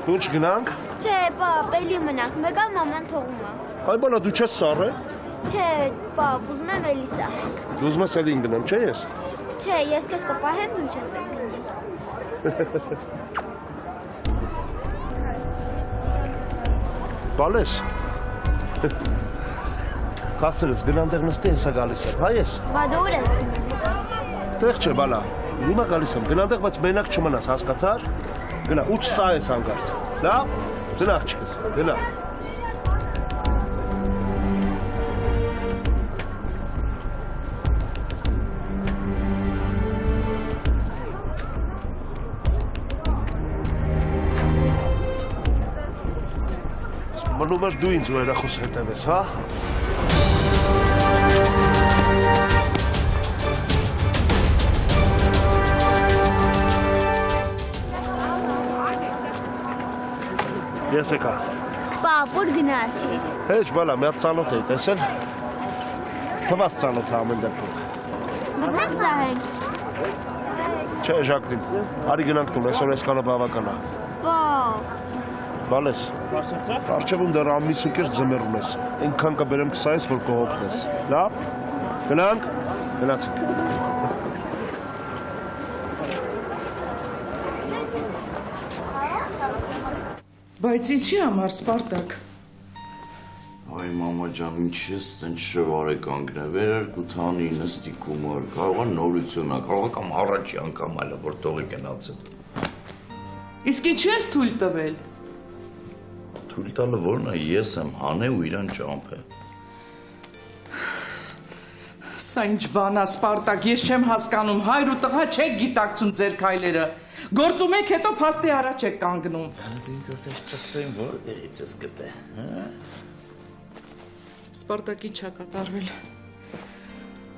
Դու չգնանք։ Չէ, պապ, էլի մնանք, մեկ ալ մաման թողում է։ Այ բանա դու չես սառը։ Չէ, պապ, ուզում եմ էլի սահենք։ Դու ուզում ես էլի գնամ, չէ՞ ես։ Չէ, ես քեզ կպահեմ, դու չես էլ գնի։ Բալես։ Կացրես, գնան դեղ նստի, հեսա գալիս եմ, հայ ես։ Բա դու ուր ես գնում։ Տեղ չէ, բալա, հիմա գալիս եմ, գնան դեղ, բայց մենակ չմնաս, հասկացար։ Գնա, ու չսա ես հանգարց, լավ, գնա չես, գնա։ Մնում էր դու ինձ ու երախուս հետև ես, հա։ Ես եկա։ Պապ, ուր գնացիր։ Հեչ, բալա, մի հատ ծանոթ էի տեսել։ Թվաց ծանոթ ամեն դեպքում։ Մտնենք սահենք։ Չէ, Ժակտին, արի գնանք տուն, այսօր այսքանը բավական է։ Պապ։ Բալես, արջևում դեռ ամիս ու կես ձմեռ ունես, ինքան կբերեմ կսայես, որ կհոգնես, լավ, գնանք, գնացինք։ Բայց ինչի համար, Սպարտակ։ Այ մամա ջան, ինչ ես տենց շվար է կանգնել, վերարկու թանի, նստի կումար, կարող է նորություն է, կարող է կամ առաջի անգամ այլը, որ տողի գնացել։ Իսկ ինչի ես թույլ տվել։ Թույլ տալը որն է, ես եմ հանե ու իրան ճամփ է։ Սա ինչ բան է, Սպարտակ, ես չեմ հասկանում, հայր ու տղա չեք գիտակցում ձեր քայլերը։ Գործում եք, հետո փաստի առաջ եք կանգնում։ Դու ինձ ասես ճստոյն որտեղից ես գտե, հա։ Սպարտակ ինչ է կատարվել։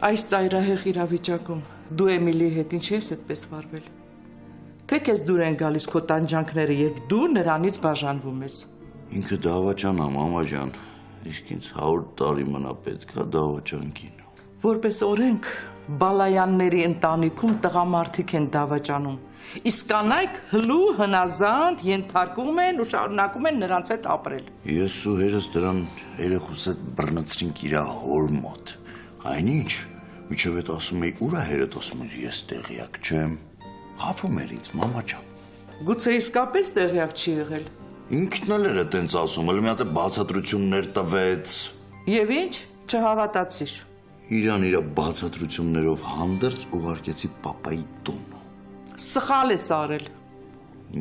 Այս ծայրահեղ իրավիճակում դու Էմիլիի հետ ինչի ես այդպես վարվել։ Թե քեզ դուր են գալիս քո տանջանքները եւ դու նրանից բաժանվում ես։ Ինքը դավաճան է, մամա ջան, իսկ ինձ 100 տարի մնա պետքա դավաճանքին։ Որպես օրենք Բալայանների ընտանիքում տղամարդիկ են դավաճանում, իսկ կանայք հլու հնազանդ ենթարկվում են ու շարունակում են նրանց հետ ապրել։ Ես ու հերս դրան երեխուս հետ բռնցրինք իրա հոր մոտ։ Այնինչ, միջև էդ ասում էի ուր է հերդ, ասում էր ես տեղյակ չեմ։ Խաբում էր ինձ, մամա ջան։ Գուցե իսկապես տեղյակ չի եղել։ Ինքն էլ էր այդպես ասում, էլ մի հատ բացատրություններ տվեց։ Եվ ինչ, չհավատացիր։ Իրան իրա բացատրություններով հանդերձ ուղարկեցի պապայի տուն։ Սխալ ես արել։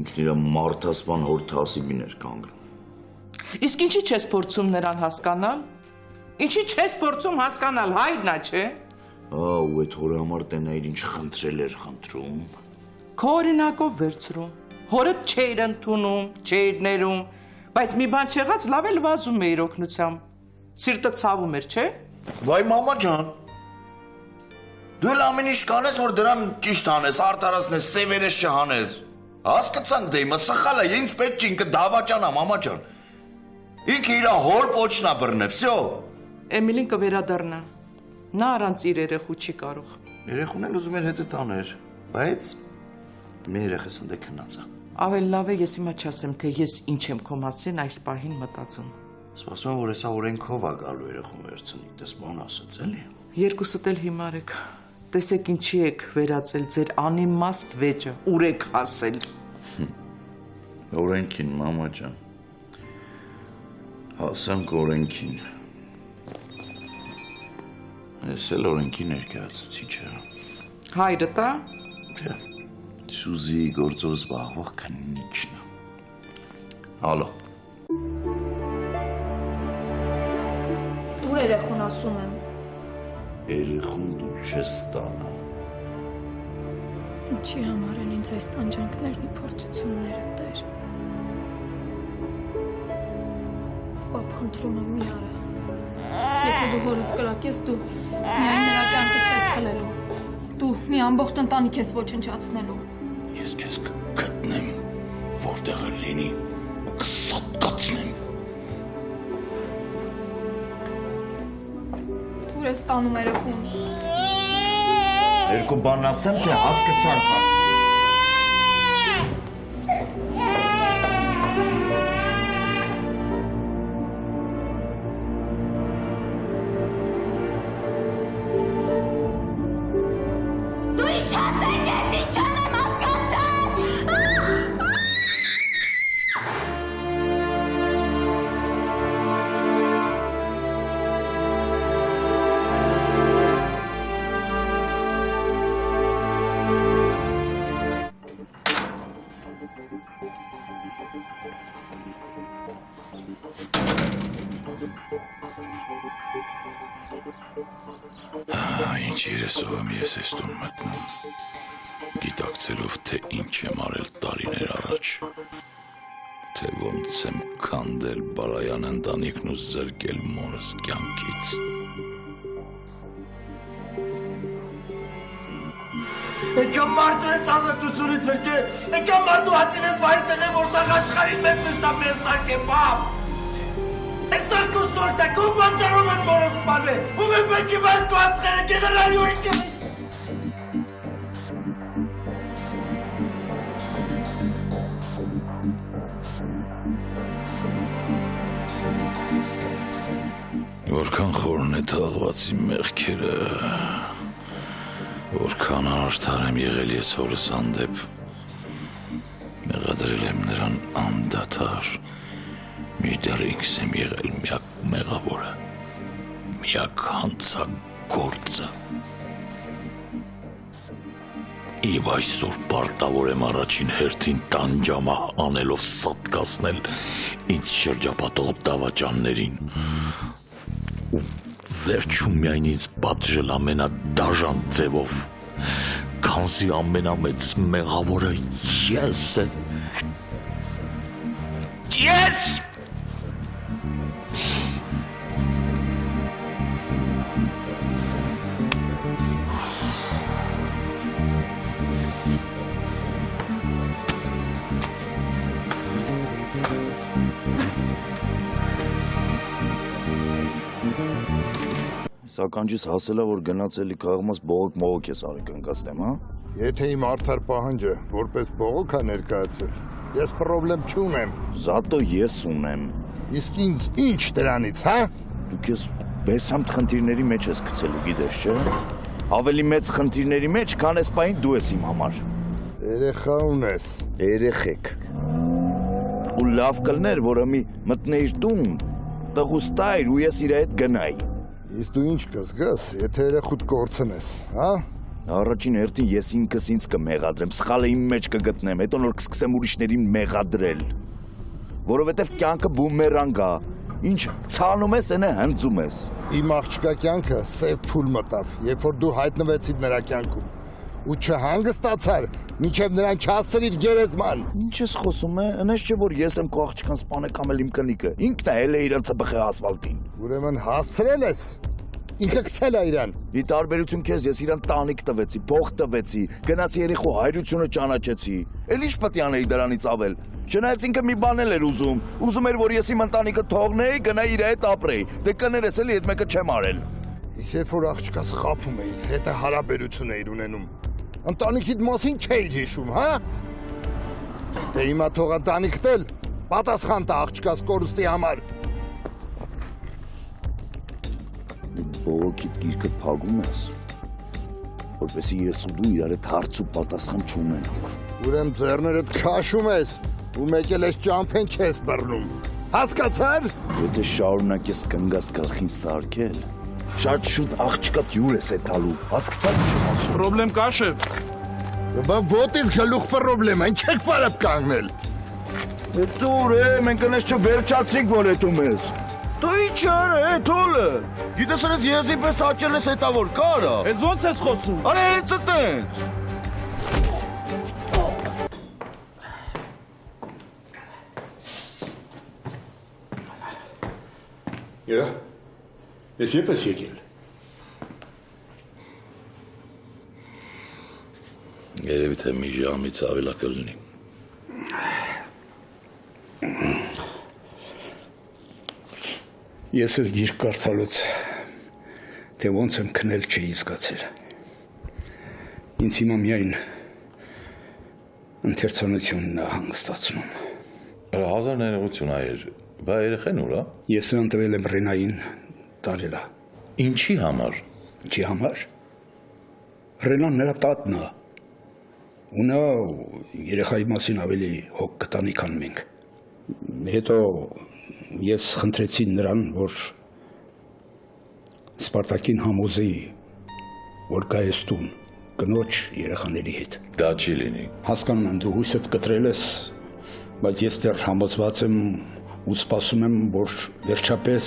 Ինքն իրա մարդասպան հոր թասիբին էր կանգնում։ Իսկ ինչի չես փորձում նրան հասկանալ։ Ինչի չես փորձում հասկանալ, հայրն է, չէ։ Ու այդ հորը համար տենայր ինչ խնդրել էր խնդրում։ Քո օրինակով վերցրում։ Հորդ չէր ընդունում, չէր ներում, բայց մի բան չեղած լավ էլ վազում էիր օգնությամբ։ Սիրտը ցավում էր, չէ։ Վայ մամա ջան։ Դու էլ ամեն ինչ կանես, որ դրան ճիշտ անես, արդարացնես, սևերես չհանես։ Հասկացանք դե իմը սխալ է, ինձ պետք չի, ինքը դավաճան է, մամա ջան։ Ինքը իր հոր պոչնա բռնե, վсё։ Էմիլին կվերադառնա։ Նա առանց իր երեխու չի կարող։ Երեխուն էլ ուզում էր հետը տաներ, բայց մի երեխես ընդ է քնած է։ Ավելի լավ է ես հիմա չասեմ, թե ես ինչ եմ քո մասին այս պահին մտածում։ Սպասում եմ, որ հեսա օրենքով է գալու երեխուն վերցնի, դες բան ասաց էլի։ Երկուսդ էլ հիմար եք։ Տեսեք ինչի եք վերածել ձեր անիմաստ վեճը, ուր եք հասել։ Օրենքին, մամա ջան։ Հասանք օրենքին։ Ես էլ օրենքի ներկայացուցիչ եմ։ Հայրդ է։ Չէ։ Սուզի գործով զբաղվող քննիչն է։ Ալո։ Դուր երեխուն ասում եմ։ Երեխուն դու չես տանա։ Ինչի համար են ինձ այս տանջանքներն ու փորձությունները, Տեր։ Պապ, խնդրում եմ մի արա։ Եթե դու հորս կրակես, դու միայն նրա կյանքը չես խլելու։ Դու մի ամբողջ ընտանիք ես ոչնչացնելու։ Ես քեզ կգտնեմ, որտեղ էլ լինի, ու կսատկացնեմ։ Ուր ես տանում երեխուն։ Երկու բան ասեմ, թե հասկացանք արդեն։ Ինչ երեսով եմ ես այս տուն մտնում, գիտակցելով, թե ինչ եմ արել տարիներ առաջ, թե ոնց եմ քանդել Բալայան ընտանիքն ու զրկել մորս կյանքից։ Եկամ մարդու ես ազատությունից զրկե, եկամ մարդու հացին ես վայստեղ է, որ սաղ աշխարին մեզ տշտամ ես սարկ է, բապ։ Այս սարքու ստորտ է, կու բանջարով են մորս ման է, ու մեն պետք է մեզ կու աստղերը գեներալի ուրիք է։ Որքան խորն է թաղվածի մեղքերը, որքան անարդար եմ եղել ես հորս հանդեպ, մեղադրել եմ նրան անդադար, միշտեր ինքս եմ եղել միակ մեղավորը, միակ հանցագործը։ Եվ այսօր պարտավոր եմ առաջին հերթին տանջամա անելով սատկացնել ինձ շրջապատող դավաճաններին ու վերջում միայն ինձ պատժել ամենադաժան ձևով, քանզի ամենամեծ մեղավորը ես եմ։ Ես! Սականջիս հասելա, որ գնացելի կաղմաս բողոք ես արի կնկաստեմ, հա? Եթե իմ արդար պահանջը որպես բողոք է ներկայացվել, ես պրոբլեմ չունեմ։ Զատո ես ունեմ։ Իսկ ինձ ինչ դրանից, հա? Դուք ես բեսամտ խնդիրների մեջ ես գցելու, գիտես, չէ՞։ Ավելի մեծ խնդիրների մեջ, քան այս պահին դու ես իմ համար։ Երեխա ունես։ Երեխեք։ Ու լավ կլներ, որը մի մտնեիր տուն, տղուստայր ու ես իր հետ գնայի։ Իսկ դու ինչ կզգաս, եթե երեխուդ կորցնես, հա? Առաջին հերթին ես ինքս ինձ կմեղադրեմ, սխալը իմ մեջ կգտնեմ, հետո նոր կսկսեմ ուրիշներին մեղադրել։ Որովհետև կյանքը բումերանգ է, ինչ ցանում ես, այնը հնձում ես։ Իմ աղջկա կյանքը սև փուլ մտավ, երբ որ դու հայտնվեցիր նրա կյանքում։ Ու չհանգստացար, մինչև նրան չհասցրիր գերեզման։ Ինչ ես խոսում է, այնպես չէ որ ես եմ քո աղջկան սպանել կամ էլ իմ կնիկը։ Ինքն է հել է իրան ծբխե ասֆալտին։ Ուրեմն հասցրել ես։ Ինքը գցել է իրան։ Ի տարբերություն քեզ ես իրան տանիք տվեցի, փող տվեցի, գնացի երեխու հայրությունը ճանաչեցի։ Էլ ինչ պետք է անեի դրանից ավել։ Չնայած ինքը մի բան էլ էր ուզում էր որ ես իմ ընտանիքը թողնեի, գնայի իր հետ ապրեի։ Դե կներես էլի այդ մեկը չեմ արել։ Իսկ երբ որ աղջկաս խափում էիր, հետը հարաբերություն էիր ունենում, ընտանիքիդ մասին չէիր հիշում, հա? Դե հիմա թող ընտանիքդ էլ պատասխան տա աղջկաս կորուստի համար։ Բողոքիդ գիրկը փակում ես, որպեսզի ես ու դու իրար հետ հարց ու պատասխան չունենանք։ Ուրեմն ձեռներդ քաշում ես ու մեկ էլ ես ճամփեն չես բռնում։ Հասկացար։ Եթե շարունակես կնգաս գլխին սարքել, շատ շուտ աղջկատ յուր ես էտալու։ Հասկացա՞ր ինչ եմ ասում։ Պրոբլեմ կա շեֆ։ Բա ո՞տ is գլուխ պրոբլեմ, այն չեք բարապ կանգնել։ Դուր է, մենք այնպես չվերջացրինք որ էտում ես։ Դու ինչ արա, թոլը։ Գիտես այնց եզի պես աճել ես հետա որ կարա։ Ես ոնց ես խոսում։ Արա հենց այդտենց։ Եա։ Ես երբ ես եկել։ Երևի թե մի ժամից ավելա կլինի։ Ես էլ գիրք կարդալուց, թե ոնց եմ քնել չէի զգացել։ Ինձ հիմա միայն ընթերցանությունն է հանգստացնում։ Հազար ներողություն այր, բա երեխեն ուր է։ Ես նրան տվել եմ Ռենային տարելա։ Ինչի համար։ Ինչի համար։ Ռենան նրա տատն է։ Ու նա երեխայի մասին ավելի հոգ կտանի, քան մենք։ Հետո ես խնդրեցի նրան, որ Սպարտակին համոզի, որ գա ես տուն, կնոջ երեխաների հետ։ Դա չի լինի։ Հասկանում եմ, դու հույսդ կտրել ես, Բայց ես դեռ համոզված եմ ու սպասում եմ, որ վերջապես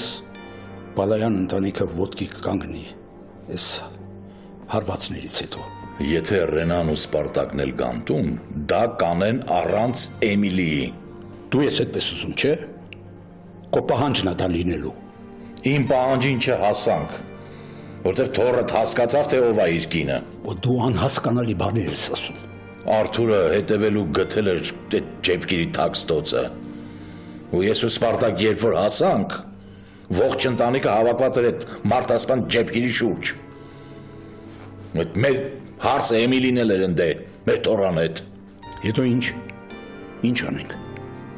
Բալայան ընտանիքը ոտքի կկանգնի այս հարվածներից հետո։ Եթե Ռենան ու Սպարտակն էլ գանտում, դա կանեն առանց Էմիլիի։ Դու ես այդպես ուզում, չէ՞։ Քո պահանջն է դա լինելու։ Իմ պահանջին չհասանք, որտեղ թոռդ հասկացավ, թե ով է իր կինը։ Ու դու անհասկանալի բաներ ես ասում։ Արթուրը հետևելու գտել էր այդ ջեպկիրի թաքստոցը։ Ու ես ու Սպարտակ երբ որ հասանք, ողջ ընտանիքը հավաքված էր այդ մարտասպան ջեպկիրի շուրջ։ Այդ մեր հարցը Էմիլին էլ էր ընդե, մեր թոռան հետ։ Հետո ինչ անենք։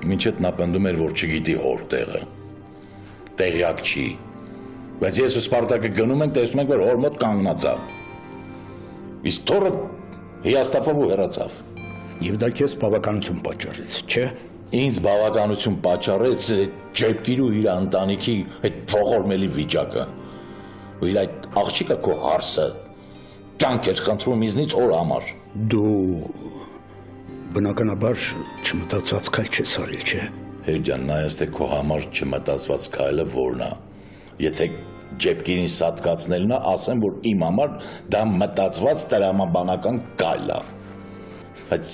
Մինչ այդ նա պնդում էր, որ չգիտի հոր տեղը։ Տեղյակ չի։ Բայց ես ու Սպարտակը գնում ենք, տեսնում ենք, որ հոր մոտ կանգնած է։ Իսկ թոռը հիասթափով ու հեռացավ։ Եվ դա քեզ բավականություն պատճառեց, չէ՞։ Ինձ բավականություն պատճառեց ջեպկիրու իր ընտանիքի այդ ողորմելի վիճակը։ Ու իր այդ աղջիկը քո հարսը կյանք էր խնդրում ինձնից օր համար։ Դու բնականաբար չմտածված քայլ չես արել, չէ՞։ Հերջան, նայես թե քո համար չմտածված քայլը որն է։ Եթե ջեպկիրին սատկացնելն է, ասեմ, որ իմ համար դա մտածված տրամաբանական քայլ է։ Բայց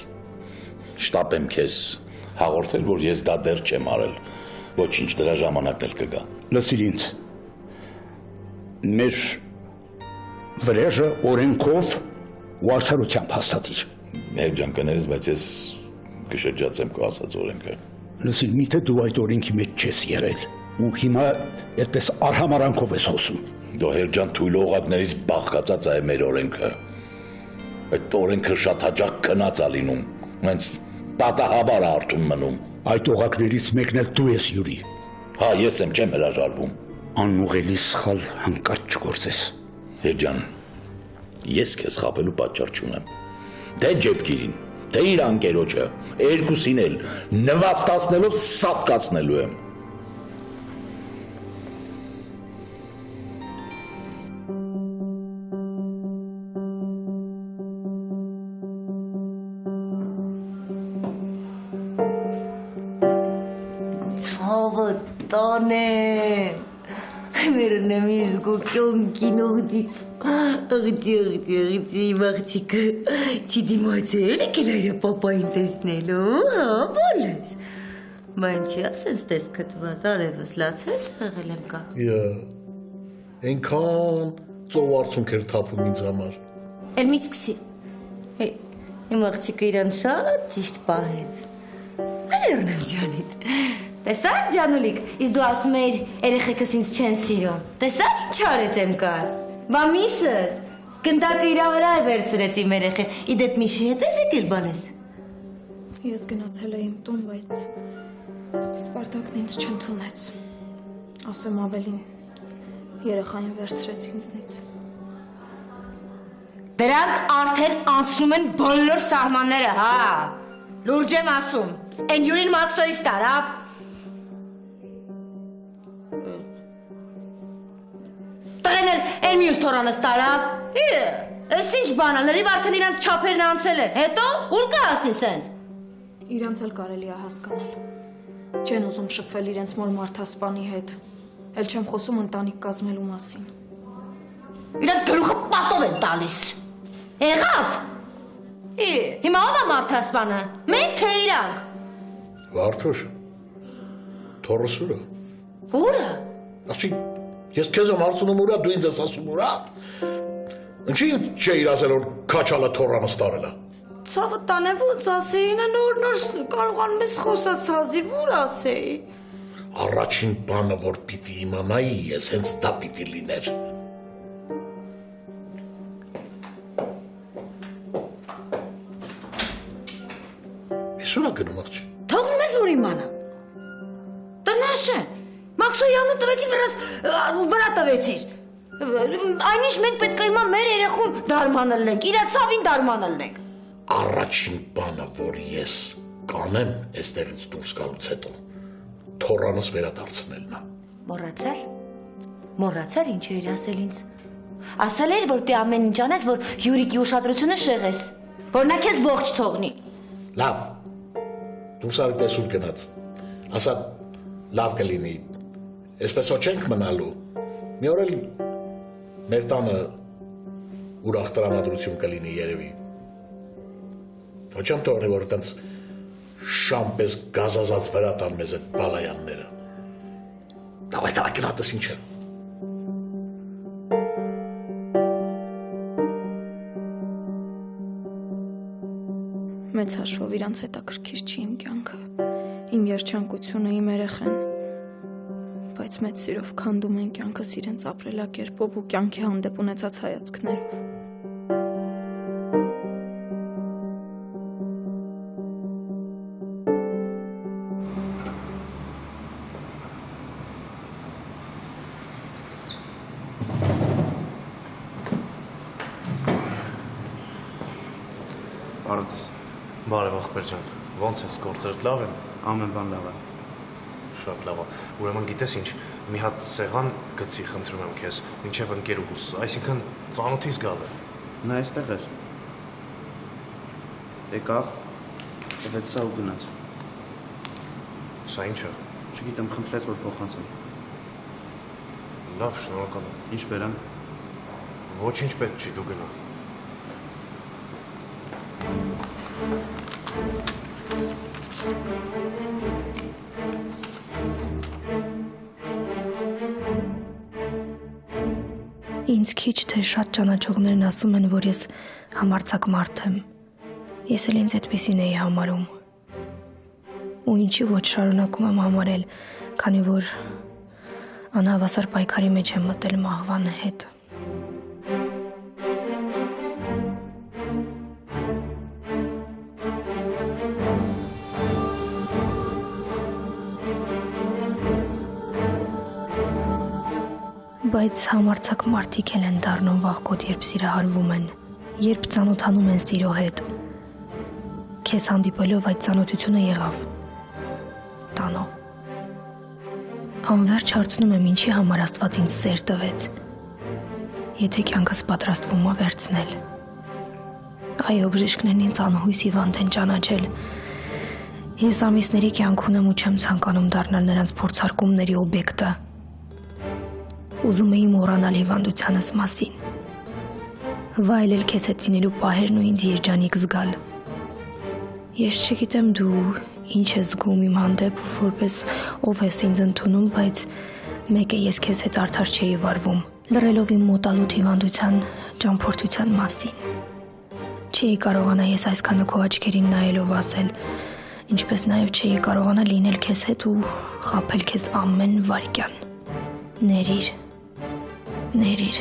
շտապեմ քեզ հաղորդել, որ ես դա դեռ չեմ արել։ Ոչինչ, դրա ժամանակն էլ կգա։ Լսիր ինձ։ Մեր վրեժը օրենքով ու արդարությամբ հաստատիր։ Հերջան կներես, բայց ես կշրջացեմ քո ասած օրենքը։ Լսիր, միթե դու այդ օրենքի մեջ չես եղել ու հիմա այդպես արհամարանքով ես խոսում։ Դու Հերջան թույլ օղակներից բաղկացած է մեր օրենքը։ Այդ օրենքը շատ հաճախ քնած է լինում։ Հենց պատահաբար արդում մնում։ Այդ օղակներից մեկն էլ դու ես, Յուրի։ Հա, ես եմ, չեմ հրաժարվում։ Անուղելի սխալ հանկարծ չգործես։ Հերջան, ես քեզ խաբելու պատճառ չունեմ։ Թե ջեպկիրին, թե իր անկերոջը, երկուսին էլ նվաստացնելով սատկացնելու եմ։ Ցավը տանեն, մերնեմ իզգո կյոնքին ողդից, ղտի մաղջիկը, չի դիմացել եկել այրա պապային տեսնելու, հա, բոլես։ Բայն չի ասենց տես կտված, արևս լացես եղել եմ կա։ Ենքան ծով արցունք էր թափում ինձ համար։ Էլ մի սկսի։ Իմ աղջիկը իրան շատ ճիշտ պահեց։ Այլերնեմ ջանիտ։ Տեսար ջանուլիկ, իսկ դու ասում էիր երեխեքս ինձ չեն սիրում։ Տեսար ինչ արեց եմ կաս։ Բա Միշս, գնդակը իրա վրա է վերցրեց իմ երեխեն։ Իդեպ Միշի հետ ես եկել բանես։ Ես գնացել եմ տուն, բայց Սպարտակն ինձ չընդունեց։ Ասեմ ավելին, երեխային վերցրեց ինձնից։ Դրանք արդեն անցնում են բոլոր սահմանները, հա։ Լուրջ եմ ասում։ Են Յուրին Մաքսոյից տարավ։ Տղեն էլ մյուս թորանս տարավ։ Ես ինչ բան է, լրիվ արդեն իրանց չափերն անցել են, հետո ուր կհասնի սենց։ Իրանց էլ կարելի է հասկանալ։ Չեն ուզում շփվել իրենց մոր մարդասպանի հետ։ Էլ չեմ խոսում ընտանիք կազմելու մասին։ Իրանք գլուխը պատով են տալիս։ Եղավ։ Հիմա ով է մարդասպանը։ Մենք թե իրանք։ Վարդուր, թորսուրը։ Ո՞ւրը։ Ասի, ես քեզ եմ հարցնում ուրա, դու ինձ ես ասում ուրա։ Ինչի չէիր ասել, որ քաչալը թորամս տարել է։ Ցավը տանեմ ոնց ասեին, նոր կարողանում ես խոսալ սազի, որ ասեի։ Առաջին բանը, որ պիտի իմանայի, ես հենց դա պիտի լիներ։ Ես ուրա գնում աղջի։ Թողնում ես, որ իմանա։ Տնաշեն, Մաքսոյանը տվեցի վրա տվեցիր։ Այնիշ մենք պետք է հիմա մեր երեխուն դարմանել ենք, իրա ցավին դարմանել ենք։ Առաջին բանը, որ ես կանեմ այստեղից դուրս գալուց հետո, թորանս վերադարձնելն է։ Մոռացար։ Մոռացար ինչ էր ասել ինձ։ Ասել էր, որ դե ամեն ինչ անես, որ Յուրիկի ուշադրությունը շեղես, որ նա քեզ ողջ թողնի։ Լավ։ Դուրս արի տեսուր գնաց։ Ասա լավ կլինի։ Այսպես ոչ ենք մնալու։ Մի օր էլ մեր տանը ուրախ տրամադրություն կլինի երևի։ Ոչ եմ թողնի, որ տենց շամ պես գազազած վրա տան մեզ այդ բալայանները։ Դավայ գնատս ինչ է։ Մեծ հաշվով իրանց հետաքրքիր չի իմ կյանքը, իմ երջանկությունը, իմ երեխեն, բայց մեծ սիրով քանդում են կյանքս իրենց ապրելակերպով ու կյանքի հանդեպ ունեցած հայացքներով։ Բարդես։ Բարև ախպեր ջան, ոնց ես, գործերդ լավ են։ Ամեն բան լավ է։ Շատ լավ է։ Ուրեմն գիտես ինչ, մի հատ սեղան գցի, խնդրում եմ քեզ, մինչև ընկերուհուս, այսինքն ծանոթիս գալը։ Նա այստեղ էր։ Եկավ, տվեց սա ու գնաց։ Սա ինչ է։ Չգիտեմ, խնդրեց, որ փոխանցեմ։ Լավ, շնորհակալ եմ։ Ինչ բերեմ։ Ոչինչ պետք չի, դու գնա։ Ինձ քիչ թե շատ ճանաչողներն ասում են, որ ես համարձակ մարդ եմ։ Ես էլ ինձ այդպիսին էի համարում։ Ու ինչի ոչ շարունակում եմ համարել, քանի որ անհավասար պայքարի մեջ եմ մտել մահվան հետ։ Բայց համարձակ մարդիկ էլ են դառնում վաղկոտ, երբ սիրահարվում են, երբ ծանոթանում են սիրո հետ։ Քեզ հանդիպելով այդ ծանոթությունը եղավ։ Տանո։ Անverջ հարցնում եմ, ինչի համար Աստված ինձ սեր տվեց։ Եթե կյանքս պատրաստվում ա վերցնել։ Այո, բժիշկներն ինձ անհույս հիվանդ են ճանաչել։ Ես ամիսների կյանք ունեմ ու չեմ ցանկանում դառնալ նրանց փորձարկումների օբյեկտը։ Ուզում էի մոռանալ հիվանդությանս մասին, վայելել քեզ հետ լինելու պահերն ու ինձ երջանիկ զգալ։ Ես չգիտեմ դու ինչ ես զգում իմ հանդեպ, որպես ով ես ինձ ընդունում, բայց մեկ է ես քեզ հետ արդար չէի վարվում, լռելով իմ մոտալուտ հիվանդության ճամփորդության մասին։ Չէի կարողանա ես այսքանը քո աչքերին նայելով ասել, ինչպես նաև չէի կարողանա լինել քեզ հետ ու խաբել քեզ ամեն վայրկյան։ Ներիր։ Ներիր։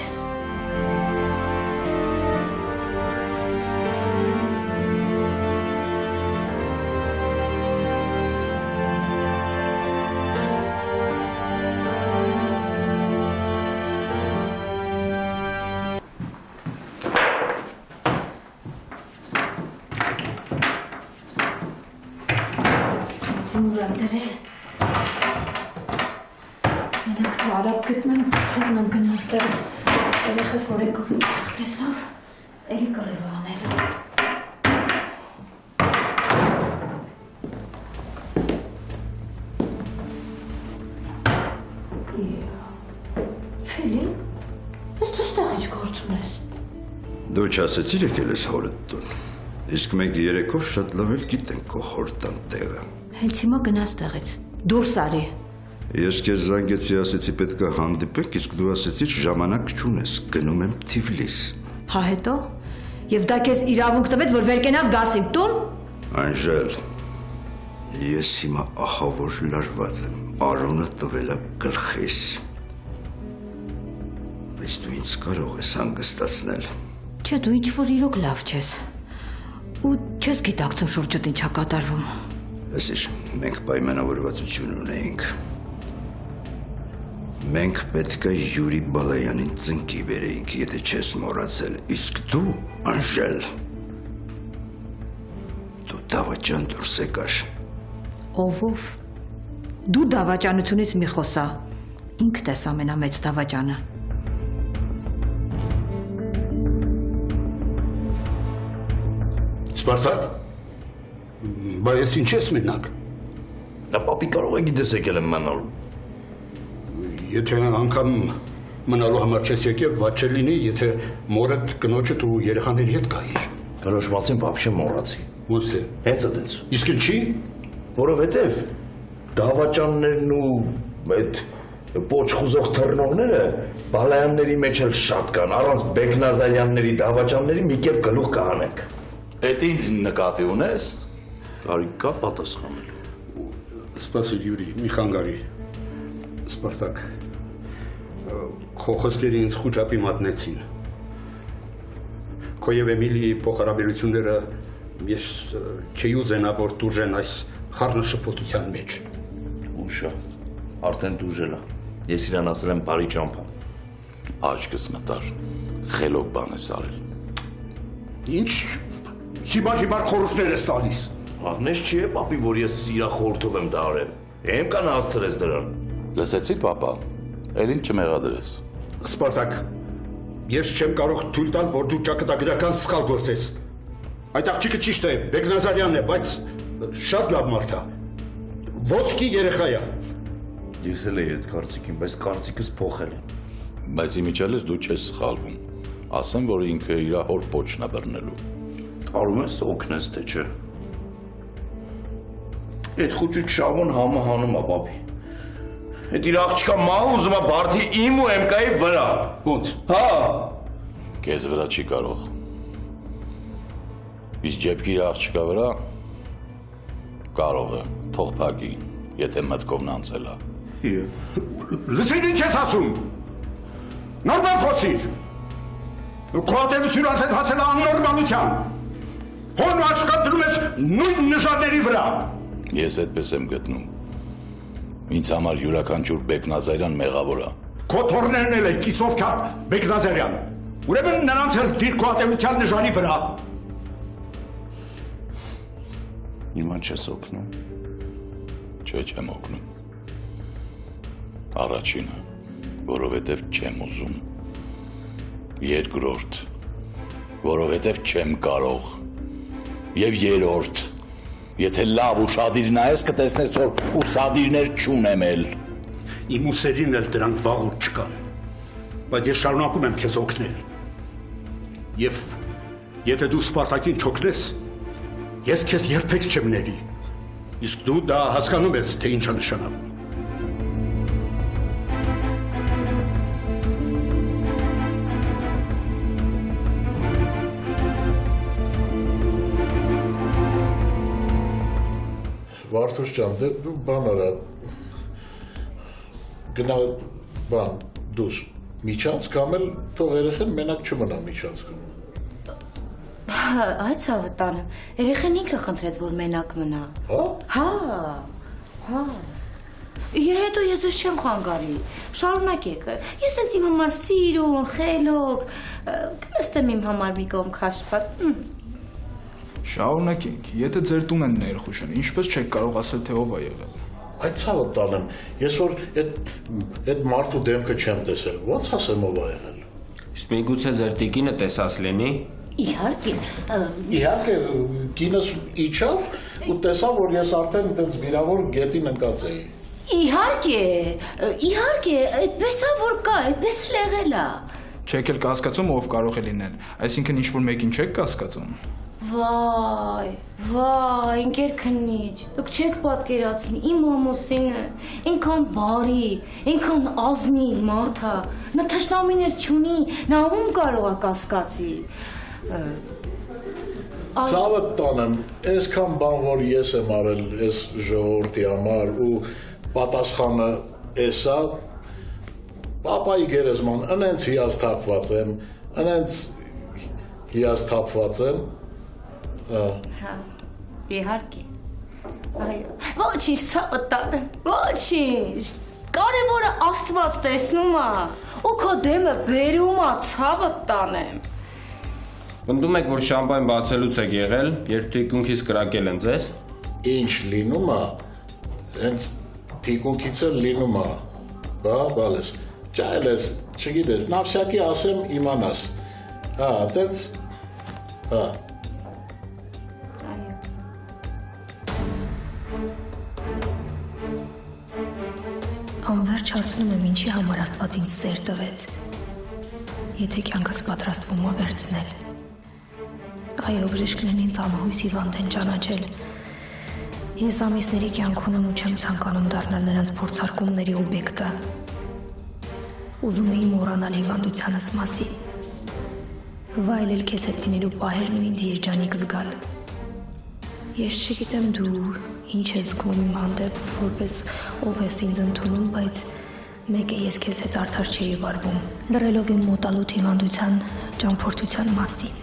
Ծնուր եմ դրել։ Մենակ թե արապ գտնեմ, թողնեմ գնամ ստեղից, երեխս որ եկով ինտեղ տեսավ, էլի կռիվ անել։ Ֆիլի, ես դու ստեղ ինչ գործ ունես։ Դու չասեցիր եկել ես հորդ տուն, իսկ մենք երեքով շատ լավ էլ գիտենք քո հորտան տեղը։ Հենց հիմա գնաց տեղից, դուրս արի։ Ես քեզ զանգեցի, ասեցի պետք է հանդիպենք, իսկ դու ասեցիր ժամանակ չունես, գնում եմ Թիֆլիս։ Հա հետո։ Եվ դա քեզ իրավունք տվեց, որ վեր կենաս գասիմ տուն։ Անժել, ես հիմա ահա որ լարված եմ, արունը տվել է գլխիս։ Բայց դու ինձ կարող ես հանգստացնել։ Չէ, դու ինչ-որ իրոք լավ չես։ Ու չես գիտակցում շուրջդ ինչ ա կատարվում։ Ասես, մենք պայմանավորվածություն ունեինք։ Մենք պետք է Յուրի Բալայանին ծնկի բերեինք, եթե չես մոռացել, իսկ դու, Անժել, դու դավաճան դուրս եկար։ Ով, դու դավաճանությունից մի խոսա, ինքդ ես ամենամեծ դավաճանը։ Սպարտակ, բայց ես ինչ ես մենակ։ Նա պապի կարող է գիտես եկել եմ մնալու։ Եթե անգամ մնալու համար չես եկել, ված չէ լինի, եթե մորդ, կնոջդ ու երեխաների հետ գայիր։ Կնոջ մասին պապշը մոռացի։ Ոնց է։ Հենց այդպես։ Իսկ ինչի։ Որովհետև դավաճաններն ու այդ պոչ խուզող թռնողները բալայանների մեջ էլ շատ կան, առանց Բեկնազարյանների դավաճանների մի կերպ գլուխ կհանենք։ Էդ ինձ նկատի ունես։ Կարիք կա պատասխանել։ Սպասիր Յուրի, մի խանգարի։ Սպարտակ, քո խոսքերը ինձ խուճապի մատնեցին։ Քո եւ Էմիլիի փոխհարաբերությունները ես չի ուզենա որ դուժեն այս խառնաշփոթության մեջ։ Ուշա, արդեն դուժել է։ Ես իրան ասել եմ բարի ճամփա։ Աչքս մտար, խելոք բան ես արել։ Ինչ հիմար խորհուրդներ ես տալիս։ Աղնես չի է պապի, որ ես իրա խորհրդով եմ դա արել։ Եմ կան հասցրես դրան։ Լսեցի պապա, էլ ինչ չմեղադրես։ Սպարտակ, ես չեմ կարող թույլ տալ, որ դու ճակատագրական սխալ գործես։ Այդ աղջիկը ճիշտ է, Բեկնազարյանն է, բայց շատ լավ մարդ է։ Ոսկի երեխա է։ Ես էլ էի այդ կարծիքին, բայց կարծիքս փոխել է։ Բայց իմիջիալից դու չես սխալվում։ Ասեմ, որ ինքը իր հոր պոչն է բռնելու։ Տարում ես օգնես թե չէ։ Այդ խուճուճ շավոն համը հանում է պապի։ Այդ իր աղջիկա մահը ուզում է բարդի իմ ու MK-ի վրա։ Ոնց։ Հա։ Քեզ վրա չի կարող։ Իսկ ջեփքի իր աղջիկա վրա կարող է, թող փակի, եթե մտքովն անցել է։ Լսիր ինչ ես ասում։ Նորմալ խոսիր։ Քո ատելությունը հասել է աննորմալության։ Հոն աշխատում ես նույն նժարների վրա։ Ես այդպես եմ գտնում։ Ինձ համար յուրաքանչյուր Բեկնազարյան մեղավոր է։ Քո թորներն էլ են կիսով չափ Բեկնազարյան։ Ուրեմն նրանց էլ դիր քո ատելության նժանի վրա։ Հիմա չես օգնում։ Չէ, չեմ օգնում։ Առաջինը, որովհետև չեմ ուզում։ Երկրորդ, որովհետև չեմ կարող։ Եվ երրորդ, եթե լավ ու շադիր նայես կտեսնես, որ ուսադիրներ չունեմ էլ։ Իմ ուսերին էլ դրանք վաղուց չկան։ Բայց ես շարունակում եմ քեզ օգնել։ Եվ եթե դու Սպարտակին չօգնես, ես քեզ երբեք չեմ ների։ Իսկ դու դա հասկանում ես, թե ինչ է նշանակում։ Վարդուս ջան, դու բան արա, գնա բան, դուս միջանց կամ էլ թող երեխեն մենակ չմնա միջանցքում։ Այդ ցավը տանեմ, երեխեն ինքը խնդրեց, որ մենակ մնա։ Հա։ Հա։ Հետո ես ես չեմ խանգարի, շարունակեք, ես ինձ իմ համար սիրուն, խելոք, կնստեմ իմ համար մի կողմ քաշված։ Շարունակենք, եթե ձեր տուն են ներխուժեն, ինչպես չեք կարող ասել, թե ով է եղել։ Այդ ցավը տանեմ, ես որ այդ մարդու դեմքը չեմ տեսել, ո՞նց ասեմ ով է եղել։ Իսկ միգուցե ձեր տիկինը տեսած լինի։ Իհարկե։ Իհարկե, կինս իջավ ու տեսավ, որ ես արդեն այդպես վիրավոր գետին ընկած էի։ Իհարկե, այդպես է որ կա, այդպես էլ եղել է։ Չեք էլ կասկածում ով կարող է լինել, այսինքն ինչ-որ մեկին չեք կասկածում։ Վայ, ընկեր քննիչ, դուք չեք պատկերացնի, իմ ամուսինը, ինքան բարի, ինքան ազնիվ մարդ է, նա թշնամիներ չունի, նա ում կարող է կասկածի։ Ցավը տանեմ, այսքան բան, որ ես եմ արել այս ժողովրդի համար ու պատասխանը էսա, պապայի գերեզման, ընենց հիասթափված եմ, Հա, իհարկե, այո, ոչինչ ցավը տանեմ, ոչինչ, կարևորը Աստված տեսնում է, ու քո դեմը բերում է ցավը տանեմ։ Պնդում եք, որ շամպայն բացելուց եք եղել, երբ թիկունքից կրակել են ձեզ։ Ինչ լինում է, հենց թիկունքից էլ լինում է, բա բալես, ճայել ես, չգիտես, նավսյակի ասեմ իմանաս, հա, տենց, հա։ Անverջ հարցնում եմ ինչի համար Աստված ինձ սեր տվեց։ Եթե կյանքս պատրաստվում ա վերցնել։ Այո, բժիշկներն ինձ անհույս հիվանդ են ճանաչել։ Ես ամիսների կյանք ունեմ ու չեմ ցանկանում դառնալ նրանց փորձարկումների օբյեկտը։ Ուզում էի մոռանալ հիվանդությանս մասին։ Վայելել քեզ հետ լինելու պահերն ու ինձ երջանիկ զգալ։ Ես չգիտեմ դու ինչ ես զգում իմ հանդեպ, որպես ով ես ինձ ընդունում, բայց մեկ է ես քեզ հետ արդար չէի վարվում, լռելով իմ մոտալուտ հիվանդության ճամփորդության մասին։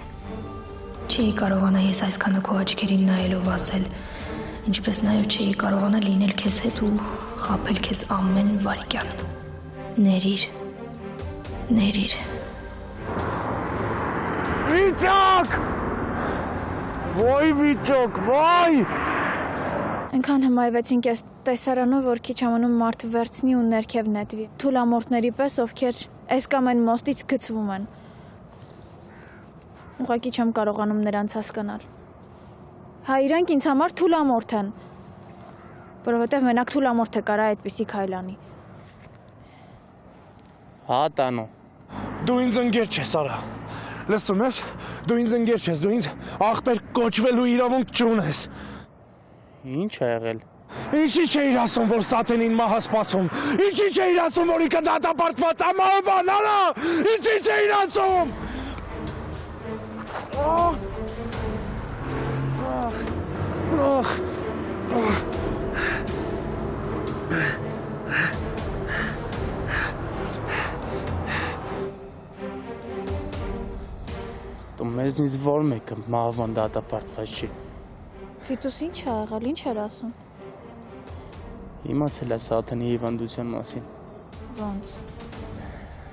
Չէի կարողանա ես այսքանը քո աչքերին նայելով ասել, ինչպես նաև չէի կարողանա լինել քեզ հետ ու խաբել քեզ ամեն վայրկյան։ Ներիր։ Վիճակ! Ոյ վիճակ, ոյ! Այնքան հմայվեցինք այս տեսարանով, որ քիչ ամանում մարդ վերցնի ու ներքև նետվի։ Թուլամորթների պես, ովքեր այս կամ այն մոստից գցվում են։ Ուղղակի չեմ կարողանում նրանց հասկանալ։ Հա, իրանք ինձ համար թուլամորթ են, որովհետև մենակ թուլամորթը կարա այդպիսի քայլանի։ Հա, տանո։ Դու ինձ ընկեր չես, արա։ Լսում ես, դու ինձ ընկեր չես, դու ինձ աղբեր կոչվելու իրավունք չունես։ Ինչ ա եղել։ Ինչի չէիր ասում, որ Սաթենին մահը սպասում։ Ինչի չէիր ասում, որ ինքը դատապարտված է մահվան, արա։ Ինչի չէիր ասում։ Դու մեզնից որ մեկը մահվան դատապարտված չի։ Ֆիտուս ինչ ա եղել, ինչ էր ասում։ Իմացել է Սաթենի հիվանդության մասին։ Ոնց։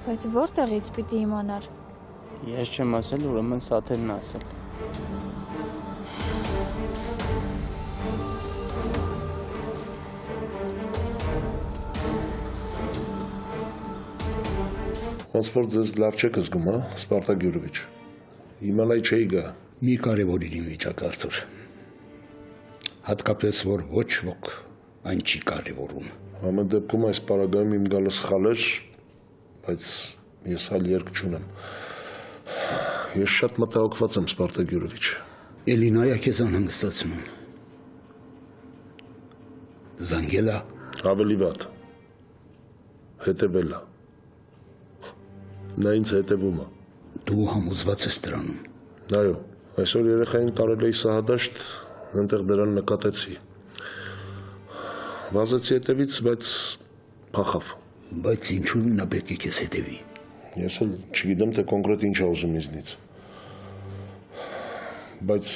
Բայց որտեղից պիտի իմանար։ Ես չեմ ասել, ուրեմն Սաթենն ասել։ Ոնց որ ձեզ լավ չեք զգում, հա, Սպարտակ Յուրովիչ։ Իմանայի չէի գա։ Մի կարևորիր իմ վիճակը, Արթուր։ Հատկապես որ ոչ ոք այն չի կարևորում։ Ամեն դեպքում այս պարագայում իմ գալը սխալ էր, բայց ես այլ երկ չունեմ։ Ես շատ մտահոգված եմ, Սպարտակ Յուրովիչ։ Էլինայա քեզ անհանգստացնում։ Զանգելա։ Ավելի վատ։ Հետևելա։ Նա ինձ հետևում է։ Դու համոզված ես դրանում։ Այո, այսօր երեխային տարել էի սահադաշտ, այնտեղ դրան նկատեցի։ Վազեցի հետևից, բայց փախավ։ Բայց ինչու նա պետք է քեզ հետևի։ Ես էլ չգիտեմ, թե կոնկրետ ինչ է ուզում ինձնից։ Բայց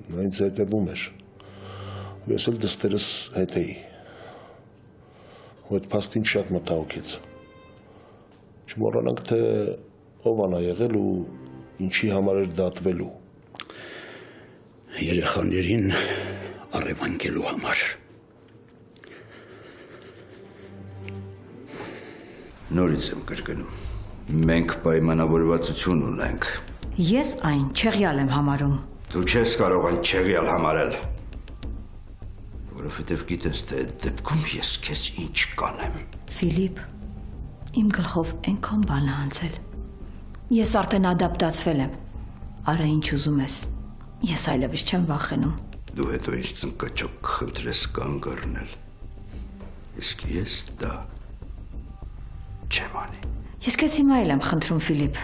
նա ինձ հետևում էր։ Ես էլ դստերս հետ էի։ Ու այդ փաստին շատ մտահոգեց։ Չմոռանանք, թե ով անա եղել ու ինչի համար էր դատվելու։ Երեխաներին առևանգելու համար։ Նորից եմ կրկնում։ Մենք պայմանավորվածություն ունենք։ Ես այն չեղյալ եմ համարում։ Դու չես կարող այն չեղյալ համարել։ Որովհետև գիտես, թե այդ դեպքում ես քեզ ինչ կանեմ։ Ֆիլիպ, իմ գլխով այնքան բան է անցել։ Ես արդեն ադապտացվել եմ։ Արա ինչ ուզում ես։ Ես այլևս չեմ վախենում։ Դու հետո ինչ ծնկաճոկ կխնդրես կանգ առնել։ Իսկ ես դա չեմ անի։ Ես քեզ հիմա էլ եմ խնդրում, Ֆիլիպ։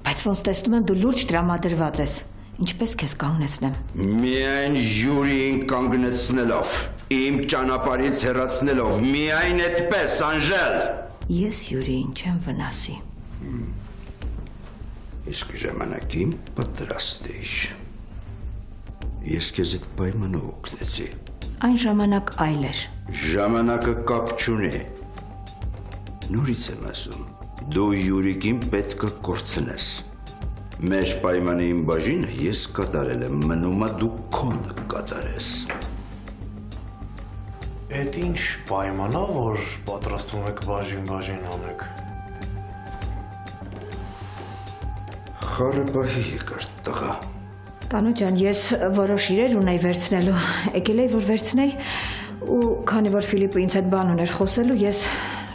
Բայց ոնց տեսնում եմ, դու լուրջ տրամադրված ես։ Ինչպես քեզ կանգնեցնեմ։ Միայն Յուրիին կանգնեցնելով, իմ ճանապարհից հեռացնելով, միայն այդպես, Անժել։ Ես Յուրիին չեմ վնասի։ Իսկ ժամանակին պատրաստ էիր։ Ես քեզ այդ պայմանով օգնեցի։ Այն ժամանակ այլ էր։ Ժամանակը կապ չունի։ Նորից եմ ասում, դու Յուրիկին պետք է կորցնես։ Մեր պայմանի իմ բաժինը ես կատարել եմ, մնում է դու քոնը կատարես։ Էդ ինչ պայմանա, որ պատրաստվում եք բաժին անեք։ Խառը պահի եկար տղա։ Տանո ջան, ես որոշ իրեր ունեի վերցնելու, եկել էի, որ վերցնեի Ու քանի որ Ֆիլիպը ինձ հետ բան ուներ խոսելու, ես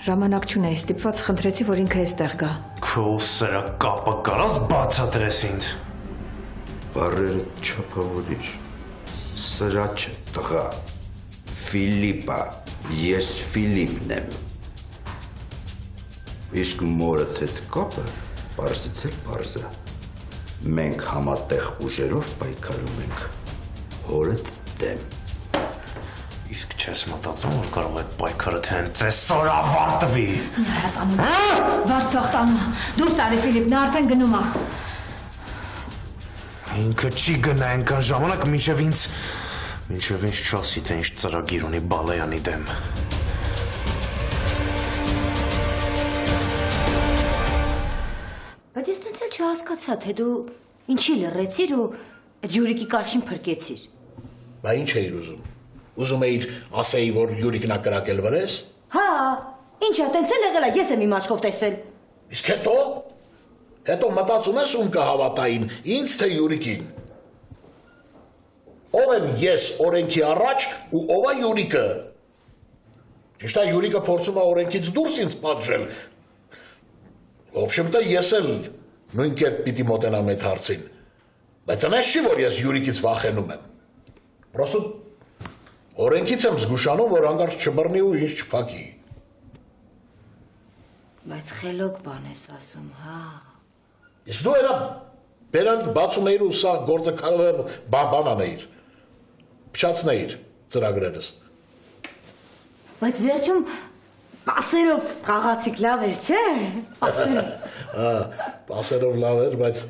ժամանակ չունեի, ստիպված խնդրեցի, որ ինքը այստեղ գա։ Քո սրա կապը կարաս բացատրես ինձ։ Բառերը չափավորիր։ Սրա չէ, տղա։ Ֆիլիպա, ես Ֆիլիպն եմ։ Իսկ մորդ հետ կապը պարզից էլ պարզ է։ Մենք համատեղ ուժերով պայքարում ենք հորդ դեմ։ Իսկ չես մտածում, որ կարող է պայքարը թե հենց այսօր ավարտվի։ Բաց թող տանու։ Դուրս արի Ֆիլիպ, նա արդեն գնում է։ Ինքը չի գնա այնքան ժամանակ, մինչև ինձ չասի, թե ինչ ծրագիր ունի Բալայանի դեմ։ Բայց ես տենց էլ չհասկացա, թե դու ինչի լռեցիր ու այդ Յուրիկի կաշին փրկեցիր։ Բա ինչ էիր ուզում։ Ուզում էիր ասեի, որ Յուրիկն ա կրակել վրես։ Հա, ինչա, տենց էլ եղել է, ես եմ իմ աչքով տեսել։ Իսկ հետո մտածում ես ում կհավատային, ինձ թե Յուրիկին։ Ով եմ ես օրենքի առաջ ու ով է Յուրիկը։ Ճիշտ է, Յուրիկը փորձում է օրենքից դուրս ինձ պատժել։ Ոբշեմտը ես էլ նույն կերպ պիտի մոտենամ այդ հարցին։ Բայց այնպես չի, որ ես Յուրիկից վախենում եմ։ Պրոստը օրենքից եմ զգուշանում, որ հանկարծ չբռնի ու ինձ չփակի։ Բայց խելոք բան ես ասում, հա։ Իսկ դու էլա բերանդ բացում էիր ու սա գործը քարը բան անեիր։ Փչացնեիր ծրագրերս։ Բայց վերջում պասերով խաղացիք լավ էր, չէ՞։ Պասերով։ Հա, պասերով լավ էր, բայց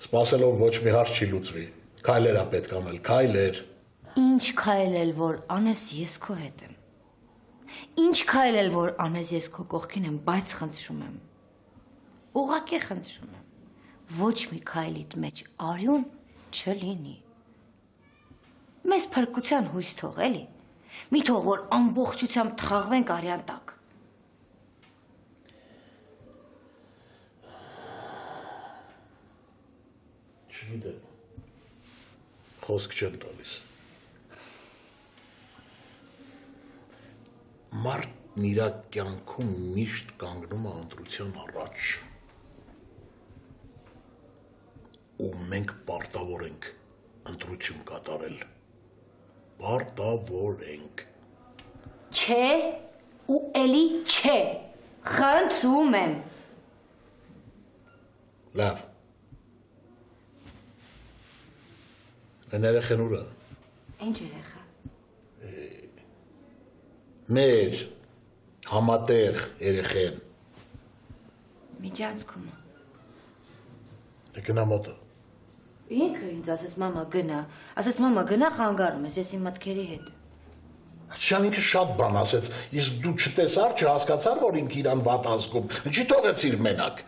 սպասելով ոչ մի հարց չի լուծվի։ Քայլեր ա պետք անել, քայլեր։ Ինչ քայլել, որ անես ես քո հետ եմ։ Ինչ քայլել, որ անես ես քո կողքին եմ, բայց խնդրում եմ։ Ուղղակի խնդրում եմ։ Ոչ մի քայլիդ մեջ արյուն չլինի։ Մեզ փրկության հույս թող էլի։ Մի թող որ ամբողջությամբ թխաղվենք արյան տակ։ Չգիտեմ։ Խոսք չեմ տալիս։ Մարդն իր կյանքում միշտ կանգնում է ընտրության առաջ։ Ու մենք պարտավոր ենք ընտրություն կատարել։ Պարտավոր ենք։ Չէ, ու էլի չէ։ Խնդրում եմ։ Լավ։ Այն երեխեն ուր է։ Ինչ երեխա։ Մեր համատեղ երեխեն։ Միջանցքում է։ Դե գնա մոտը։ Ինքը ինձ ասեց մամա գնա, խանգարում ես, ես իմ մտքերի հետ։ Շան ինքը շատ բան ասեց, իսկ դու չտեսար, չհասկացար, որ ինքը իրան վատ ազգում, չի թողեցիր մենակ։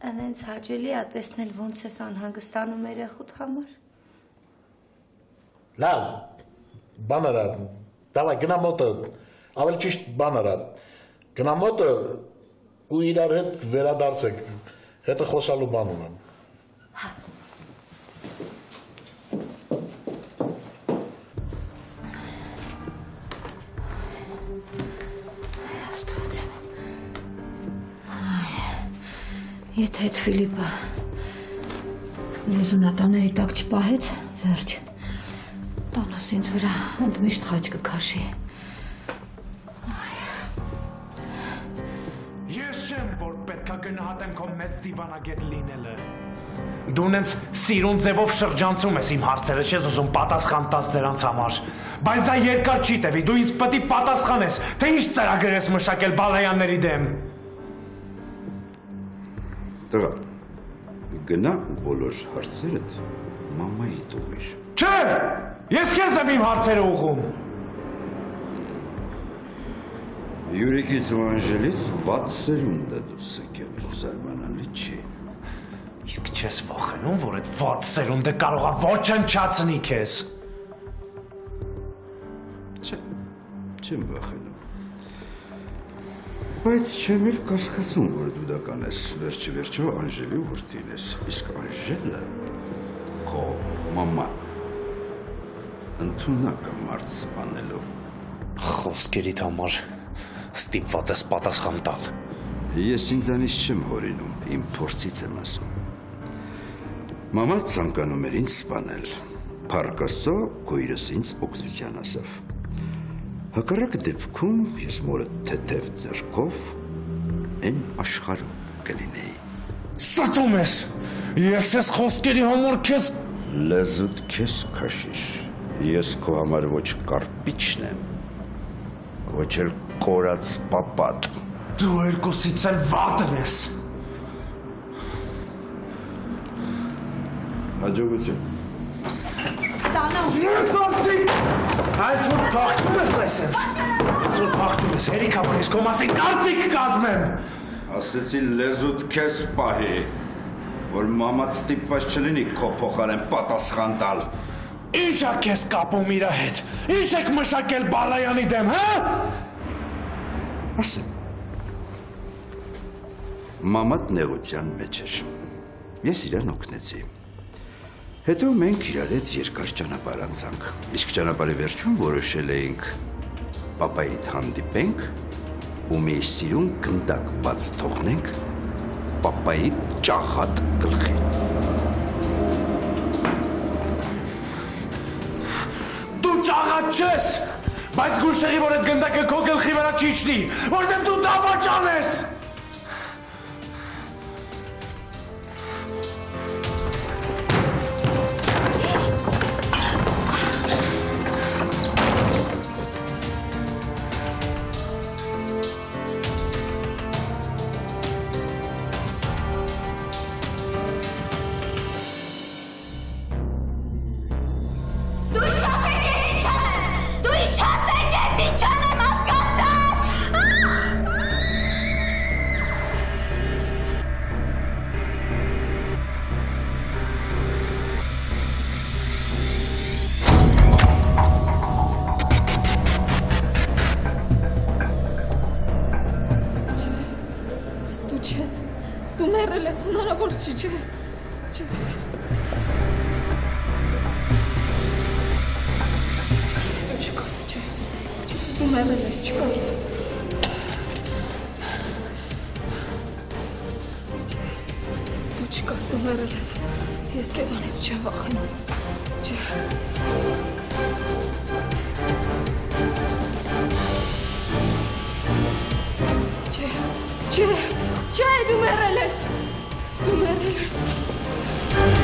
Անենց հաճելի է տեսնել ոնց ես անհանգստանում երեխուդ համար։ Լավ, բան արա, դավայ գնա մոտը, ավելի ճիշտ բան արա, գնա մոտը ու իրար հետ վերադարձեք, հետը խոսալու բան ունեմ։ Եթե այդ Ֆիլիպը լեզունատաների տակ չպահեց, վերջ, տանս ինձ վրա ընդմիշտ խաչ կքաշի։ Ես չեմ, որ պետքա գնահատեմ քո մեծ դիվանագետ լինելը։ Դու նենց սիրուն ձևով շրջանցում ես իմ հարցերը, չես ուզում պատասխան տաս դրանց համար։ Բայց դա երկար չի տևի, դու ինձ պետք է պատասխանես, թե ինչ ծրագրեր ես մշակել Բալայանների դեմ։ Տղա, գնա ու բոլոր հարցերդ մամայիդ ուղիր։ Չէ, ես քեզ եմ իմ հարցերը ուղղում։ Յուրիկից ու Անժելից վատ սերունդ է դու սեկել ու զարմանալի չի։ Իսկ չես վախենում, որ այդ վատ սերունդը կարող է ոչնչացնի քեզ։ Չեմ վախենում։ Բայց չեմ էլ կասկածում, որ դու դա կանես, վերջիվերջո Անժելի որդին ես, իսկ Անժելը քո մաման։ ընդունակ է մարդ սպանելու։ Խոսքերիդ համար ստիպված ես պատասխան տալ։ Ես ինձանից չեմ հորինում, իմ փորձից եմ ասում։ Մամա ցանկանում էր ինձ սպանել։ Փառք Աստծո, քույրս ինձ օգնության ասավ։ Հակառակ դեպքում ես մորը թեթև ձեռքով այն աշխարհում կլինեի։ Ստում ես։ Ես ես խոսքերի համար քեզ Լեզուդ քեզ քաշիր։ Ես քո համար ոչ կարպիչն եմ, ոչ էլ կորած պապատ։ Դու երկուսից էլ վատն ես։ Հաջողություն։ Այս որ փախչում ես այսենց։ Այս որ փախչում ես, հերիք համար ես քո մասին կարծիք կազմեմ։ Ասեցի լեզուդ քեզ պահի, որ մամադ ստիպված չլինի քո փոխարեն պատասխան տալ։ Ինչ ա քեզ կապում իր հետ։ Ինչ եք մշակել Բալայանի դեմ, հա։ Ասեմ։ Մամադ նեղության մեջ էր։ Ես իրան օգնեցի։ Հետո մենք իրար հետ երկար ճանապարհ անցանք։ Իսկ ճանապարհի վերջում որոշել էինք պապայիդ հանդիպենք ու մի սիրուն գնդակ բաց թողնենք պապայիդ ճաղատ գլխին։ Դու ճաղատ չես, բայց գուշեղի, որ այդ գնդակը քո գլխի վրա չիջնի, որտեղ դու դավաճան ես։ Դու մեռել ես, հնարավոր չի, չէ։ Դու չկաս, չէ։ Դու մեռել ես, չկաս։ Դու չկաս, դու մեռել ես։ Ես քեզանից չեմ վախենում։ Չէ։ Չէ, դու մեռել ես։ Դու մեռել ես։